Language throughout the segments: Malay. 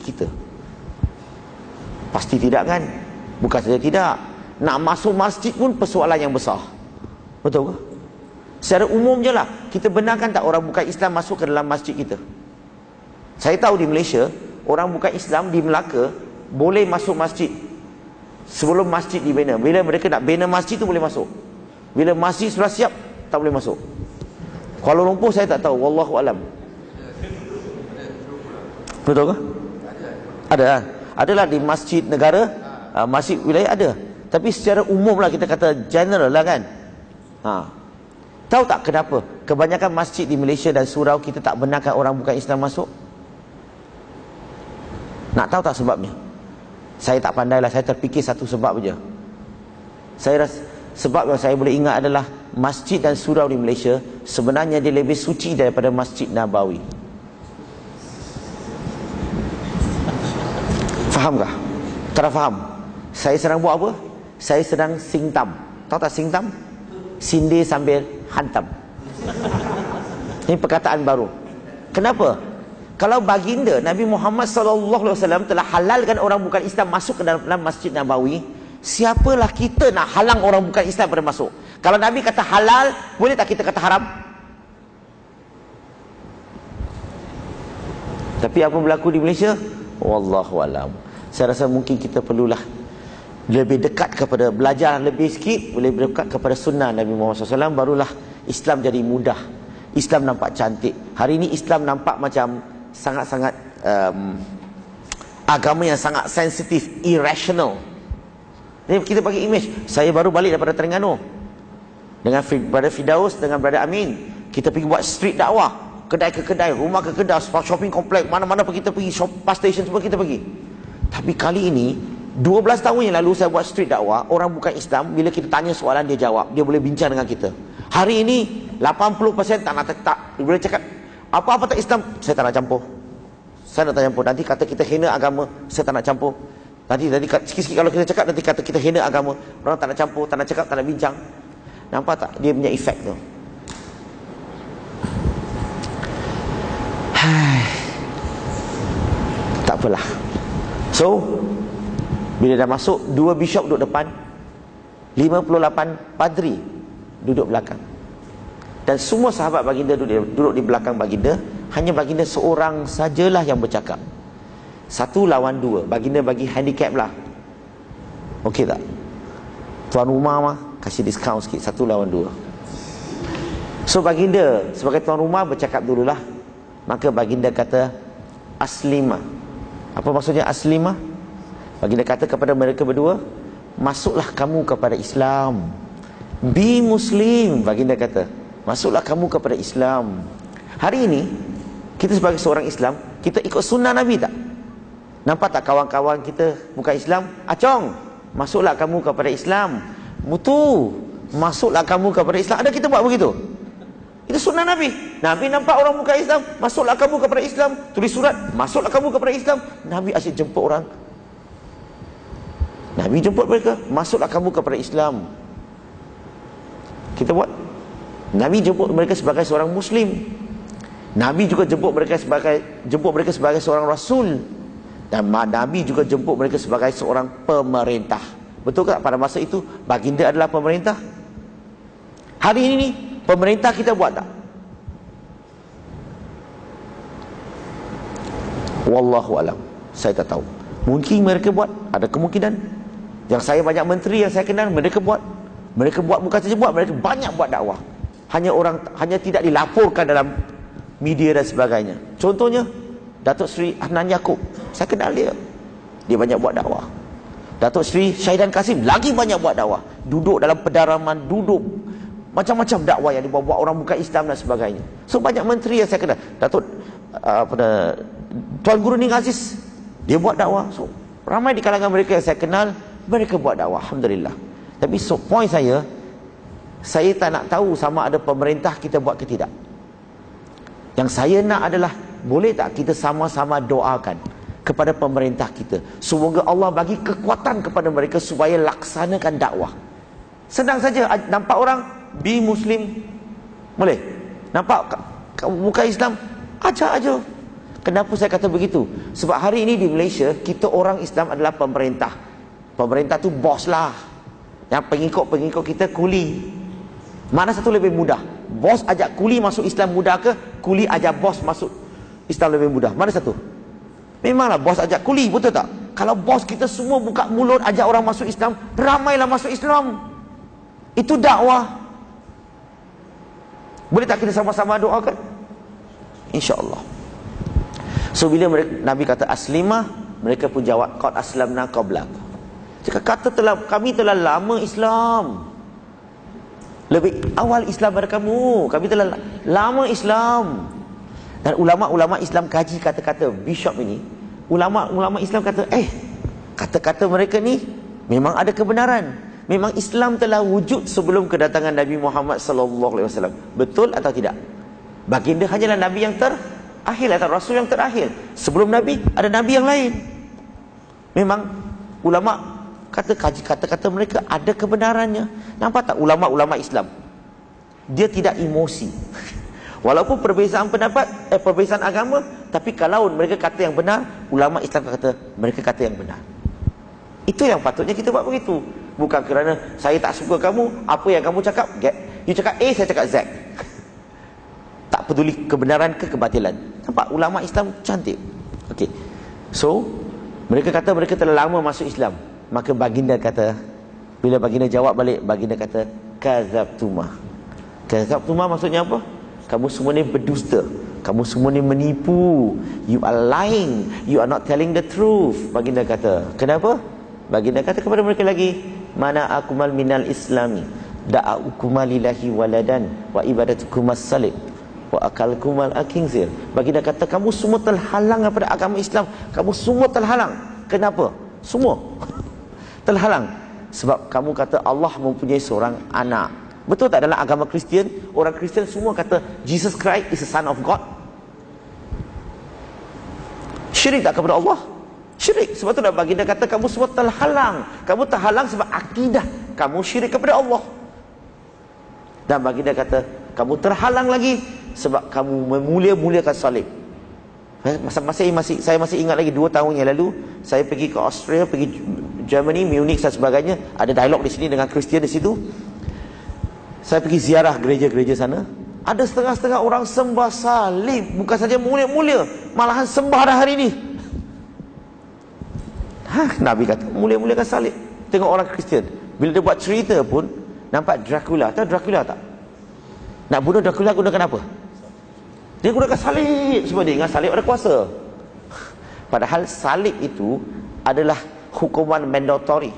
kita? Pasti tidak kan? Bukan saja tidak, nak masuk masjid pun persoalan yang besar. Betul ke? Secara umum je lah, kita benarkan tak orang bukan Islam masuk ke dalam masjid kita? Saya tahu di Malaysia, orang bukan Islam di Melaka boleh masuk masjid sebelum masjid dibina. Bila mereka nak bina masjid tu boleh masuk. Bila masjid sudah siap, tak boleh masuk. Kuala Lumpur saya tak tahu, wallahu alam. Betul ke? Ada. Adalah di masjid negara, masjid wilayah ada. Tapi secara umum lah, kita kata general lah kan. Tahu tak kenapa kebanyakan masjid di Malaysia dan surau kita tak benarkan orang bukan Islam masuk? Nak tahu tak sebabnya? Saya tak pandai lah, saya terfikir satu sebab je. Saya rasa sebab yang saya boleh ingat adalah masjid dan surau di Malaysia sebenarnya dia lebih suci daripada Masjid Nabawi. Fahamkah? Tak faham? Saya sedang buat apa? Saya sedang singtam. Tahu tak singtam? Sindir sambil hantam. Ini perkataan baru. Kenapa? Kalau baginda Nabi Muhammad SAW telah halalkan orang bukan Islam masuk ke dalam Masjid Nabawi, siapalah kita nak halang orang bukan Islam pada masuk? Kalau Nabi kata halal, boleh tak kita kata haram? Tapi apa berlaku di Malaysia? Wallahualam. Saya rasa mungkin kita perlulah lebih dekat kepada, belajar lebih sikit, boleh dekat kepada sunnah Nabi Muhammad SAW, barulah Islam jadi mudah. Islam nampak cantik. Hari ini Islam nampak macam sangat-sangat agama yang sangat sensitif, irrational. Jadi kita bagi image. Saya baru balik daripada Terengganu dengan Brother Firdaus, dengan Brother Amin. Kita pergi buat street dakwah, kedai ke kedai, rumah ke kedai, shopping komplek, mana-mana kita pergi, bus station semua kita pergi. Tapi kali ini 12 tahun yang lalu saya buat street dakwah, orang bukan Islam, bila kita tanya soalan dia jawab, dia boleh bincang dengan kita. Hari ini 80% tak nak tak boleh cakap apa-apa tak Islam, saya tak nak campur. Saya nak tak campur. Nanti kata kita hina agama, saya tak nak campur. Nanti sikit-sikit kalau kita cakap, nanti kata kita hina agama. Orang tak nak campur, tak nak cakap, tak nak bincang. Nampak tak? Dia punya efek tu. Tak apalah. So, bila dah masuk, 2 bishop duduk depan, 58 padri duduk belakang. Dan semua sahabat baginda duduk di belakang baginda. Hanya baginda seorang sajalah yang bercakap. 1 lawan 2. Baginda bagi handicap lah. Okey tak? Tuan rumah mah kasih diskaun sikit, 1 lawan 2. So baginda sebagai tuan rumah bercakap dululah. Maka baginda kata aslimah. Apa maksudnya aslimah? Baginda kata kepada mereka berdua, masuklah kamu kepada Islam. Be Muslim, baginda kata. Masuklah kamu kepada Islam. Hari ini kita sebagai seorang Islam, kita ikut sunnah Nabi tak? Nampak tak kawan-kawan kita bukan Islam? Acong, masuklah kamu kepada Islam. Mutu, masuklah kamu kepada Islam. Ada kita buat begitu? Itu sunnah Nabi. Nabi nampak orang bukan Islam, masuklah kamu kepada Islam. Tulis surat, masuklah kamu kepada Islam. Nabi asyik jemput orang. Nabi jemput mereka, masuklah kamu kepada Islam. Kita buat. Nabi jemput mereka sebagai seorang Muslim. Nabi juga jemput mereka sebagai seorang Rasul. Dan Nabi juga jemput mereka sebagai seorang pemerintah. Betul tak pada masa itu baginda adalah pemerintah? Hari ini pemerintah kita buat tak? Wallahu alam. Saya tak tahu. Mungkin mereka buat, ada kemungkinan. Yang saya banyak menteri yang saya kenal, mereka buat. Mereka buat bukan saja buat, mereka banyak buat dakwah. Hanya tidak dilaporkan dalam media dan sebagainya. Contohnya Datuk Seri Adnan Yaakob, saya kenal dia. Dia banyak buat dakwah. Datuk Seri Syahidan Kasim lagi banyak buat dakwah. Duduk dalam pedalaman, duduk macam-macam dakwah yang dibuat orang bukan Islam dan sebagainya. So banyak menteri yang saya kenal. Datuk Tuan Guru Ning Aziz, dia buat dakwah. So ramai di kalangan mereka yang saya kenal, mereka buat dakwah, alhamdulillah. Tapi so point saya tak nak tahu sama ada pemerintah kita buat ke tidak. Yang saya nak adalah, boleh tak kita sama-sama doakan kepada pemerintah kita, semoga Allah bagi kekuatan kepada mereka supaya laksanakan dakwah. Senang saja. Nampak orang be Muslim, boleh. Nampak bukan Islam, ajar aja. Kenapa saya kata begitu? Sebab hari ini di Malaysia, kita orang Islam adalah pemerintah. Pemerintah tu bos lah. Yang pengikut-pengikut kita kuli. Mana satu lebih mudah? Bos ajak kuli masuk Islam mudah ke? Kuli ajak bos masuk Islam lebih mudah? Mana satu? Memanglah bos ajak kuli, betul tak? Kalau bos kita semua buka mulut ajak orang masuk Islam, ramailah masuk Islam. Itu dakwah. Boleh tak kita sama-sama doakan? InsyaAllah. So bila Nabi kata aslimah, mereka pun jawab qad aslamna qablak. Jika kata kami telah lama Islam, lebih awal Islam daripada kamu, kami telah lama Islam. Dan ulama-ulama Islam kaji kata-kata bishop ini. Ulama-ulama Islam kata, kata-kata mereka ni memang ada kebenaran. Memang Islam telah wujud sebelum kedatangan Nabi Muhammad sallallahu alaihi wasallam. Betul atau tidak? Baginda hanyalah Nabi yang terakhir atau Rasul yang terakhir. Sebelum Nabi ada Nabi yang lain. Memang ulama kaji kata-kata mereka ada kebenarannya. Nampak tak ulama-ulama Islam? Dia tidak emosi. Walaupun perbezaan pendapat, perbezaan agama, tapi kalau mereka kata yang benar, ulama Islam kata mereka kata yang benar. Itu yang patutnya kita buat begitu. Bukan kerana saya tak suka kamu, apa yang kamu cakap, you cakap A, saya cakap Z. Tak peduli kebenaran ke kebatilan. Nampak ulama Islam cantik. Okey. So, mereka kata mereka telah lama masuk Islam. Maka baginda kata, bila baginda jawab balik, baginda kata kadzabtumah. Kadzabtumah maksudnya apa? Kamu semua ni berdusta. Kamu semua ni menipu. You are lying. You are not telling the truth. Baginda kata. Kenapa? Baginda kata kepada mereka lagi, mana akumal minal islami da'akumal lillahi waladan wa ibadatukumas salib wa akalkumal akhinzir. Baginda kata kamu semua terhalang daripada agama Islam. Kamu semua terhalang. Kenapa? Semua terhalang sebab kamu kata Allah mempunyai seorang anak. Betul tak dalam agama Kristian, orang Kristian semua kata Jesus Christ is the son of God? Syirik tak kepada Allah? Syirik. Sebab tu dah baginda kata kamu semua terhalang. Kamu terhalang sebab akidah kamu syirik kepada Allah. Dan baginda kata kamu terhalang lagi sebab kamu memulia-muliakan salib. Saya masih ingat lagi 2 tahun yang lalu saya pergi ke Austria, pergi Germany, Munich dan sebagainya. Ada dialog di sini dengan Kristian di situ. Saya pergi ziarah gereja-gereja sana. Ada setengah-setengah orang sembah salib. Bukan saja mulia-mulia, malahan sembah dah hari ini. Nabi kata mulia-muliakan salib. Tengok orang Kristian, bila dia buat cerita pun nampak Dracula. Tahu Dracula tak? Nak bunuh Dracula gunakan apa? Dia gunakan salib. Sebab dia ingat salib ada kuasa. Padahal salib itu adalah hukuman mandatory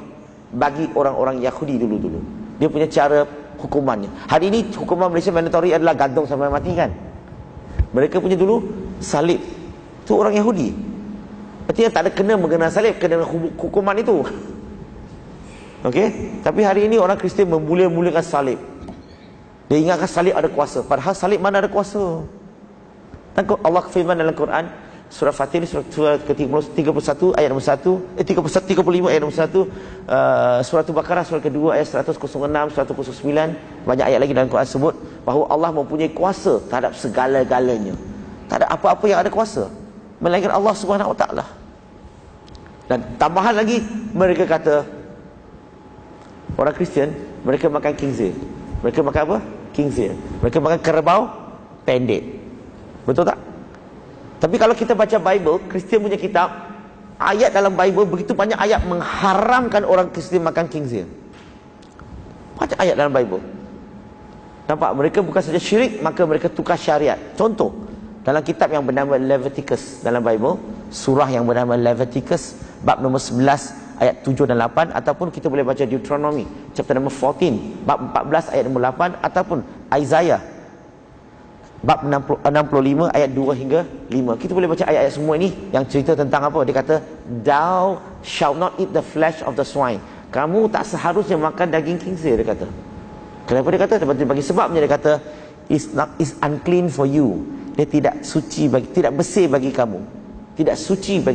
bagi orang-orang Yahudi dulu-dulu. Dia punya cara hukumannya. Hari ini hukuman Malaysia mandatory adalah gantung sampai mati kan. Mereka punya dulu salib. Itu orang Yahudi. Artinya tak ada kena mengenal salib, kena hukuman itu. Okey? Tapi hari ini orang Kristian memulia-muliakan salib. Dia ingatkan salib ada kuasa. Padahal salib mana ada kuasa? Dan Allah firman dalam Quran surah Fatir surah ke-31 ayat nombor 1, 35 ayat nombor 1, surah Al-Baqarah surah kedua ayat 106, 109, banyak ayat lagi dalam Quran sebut bahawa Allah mempunyai kuasa terhadap segala-galanya. Tak ada apa-apa yang ada kuasa melainkan Allah Subhanahu Wa Taala. Dan tambahan lagi mereka kata orang Kristian mereka makan khinzir. Mereka makan apa? Khinzir. Mereka makan kerbau pendek. Betul tak? Tapi kalau kita baca Bible, Kristian punya kitab, ayat dalam Bible begitu banyak ayat mengharamkan orang Kristian makan khinzir. Banyak ayat dalam Bible. Nampak? Mereka bukan saja syirik, maka mereka tukar syariat. Contoh, dalam kitab yang bernama Leviticus dalam Bible, surah yang bernama Leviticus, bab nombor 11 ayat 7 dan 8, ataupun kita boleh baca Deuteronomy chapter number 14 bab 14 ayat nombor 8, ataupun Isaiah bab 65 ayat 2 hingga 5. Kita boleh baca ayat-ayat semua ini yang cerita tentang apa? Dia kata, thou shalt not eat the flesh of the swine. Kamu tak seharusnya makan daging khinzir, dia kata. Kenapa dia kata? Bagi sebabnya dia kata, is unclean for you. Dia tidak suci bagi, tidak bersih bagi kamu. Tidak suci bagi